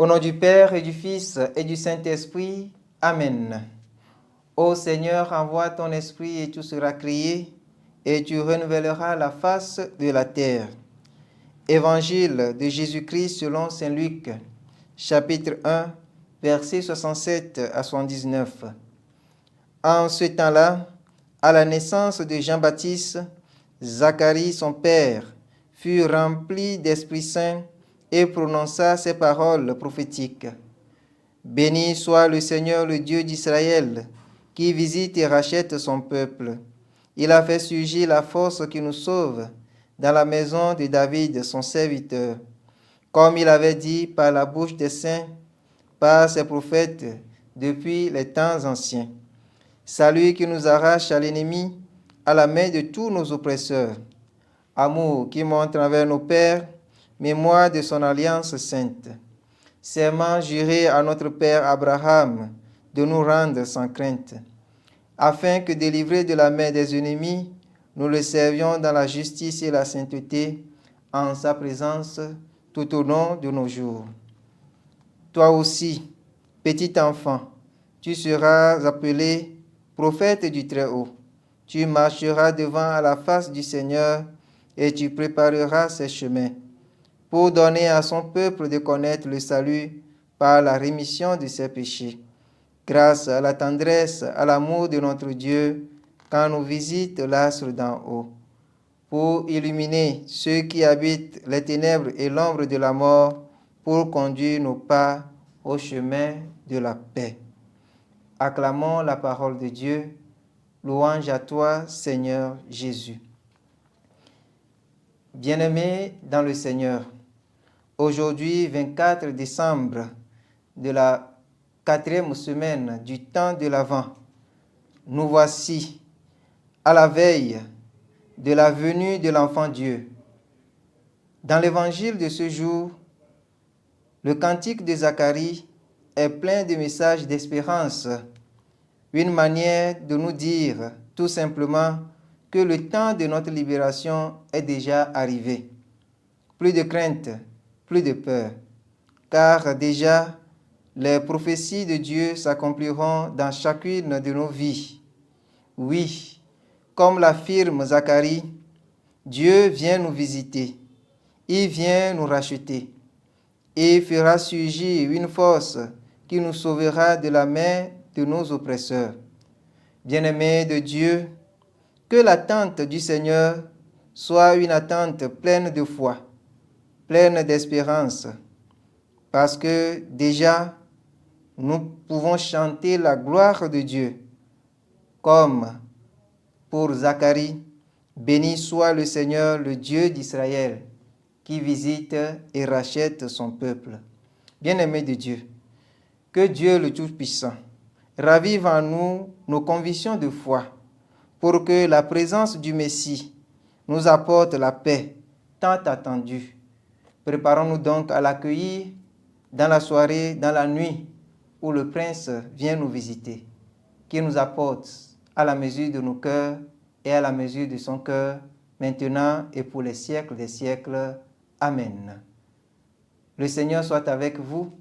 Au nom du Père et du Fils et du Saint-Esprit. Amen. Ô Seigneur, envoie ton esprit et tout sera créé, et tu renouvelleras la face de la terre. Évangile de Jésus-Christ selon Saint Luc, chapitre 1, versets 67 à 79. En ce temps-là, à la naissance de Jean-Baptiste, Zacharie, son père, fut rempli d'Esprit Saint et prononça ces paroles prophétiques. Béni soit le Seigneur, le Dieu d'Israël, qui visite et rachète son peuple. Il a fait surgir la force qui nous sauve dans la maison de David, son serviteur, comme il avait dit par la bouche des saints, par ses prophètes, depuis les temps anciens. Salut qui nous arrache à l'ennemi, à la main de tous nos oppresseurs. Amour qui montre envers nos pères, mémoire de son alliance sainte. Serment juré à notre père Abraham de nous rendre sans crainte, afin que, délivrés de la main des ennemis, nous le servions dans la justice et la sainteté, en sa présence tout au long de nos jours. Toi aussi, petit enfant, tu seras appelé prophète du Très-Haut. Tu marcheras devant à la face du Seigneur et tu prépareras ses chemins, pour donner à son peuple de connaître le salut par la rémission de ses péchés, grâce à la tendresse, à l'amour de notre Dieu, quand nous visite l'astre d'en haut, pour illuminer ceux qui habitent les ténèbres et l'ombre de la mort, pour conduire nos pas au chemin de la paix. Acclamons la parole de Dieu. Louange à toi, Seigneur Jésus. Bien-aimés dans le Seigneur, aujourd'hui, 24 décembre de la 4e semaine du temps de l'Avent, nous voici à la veille de la venue de l'Enfant Dieu. Dans l'évangile de ce jour, le cantique de Zacharie est plein de messages d'espérance, une manière de nous dire tout simplement que le temps de notre libération est déjà arrivé. Plus de crainte, plus de peur, car déjà les prophéties de Dieu s'accompliront dans chacune de nos vies. Oui, comme l'affirme Zacharie, Dieu vient nous visiter, il vient nous racheter et fera surgir une force qui nous sauvera de la main de nos oppresseurs. Bien-aimés de Dieu, que l'attente du Seigneur soit une attente pleine de foi, pleine d'espérance, parce que déjà, nous pouvons chanter la gloire de Dieu, comme pour Zacharie, béni soit le Seigneur, le Dieu d'Israël, qui visite et rachète son peuple. Bien-aimés de Dieu, que Dieu le Tout-Puissant ravive en nous nos convictions de foi, pour que la présence du Messie nous apporte la paix tant attendue. Préparons-nous donc à l'accueillir dans la soirée, dans la nuit, où le Prince vient nous visiter, qui nous apporte à la mesure de nos cœurs et à la mesure de son cœur, maintenant et pour les siècles des siècles. Amen. Le Seigneur soit avec vous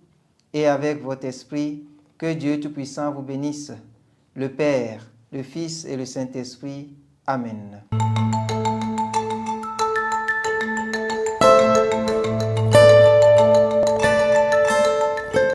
et avec votre esprit. Que Dieu Tout-Puissant vous bénisse, le Père, le Fils et le Saint-Esprit. Amen.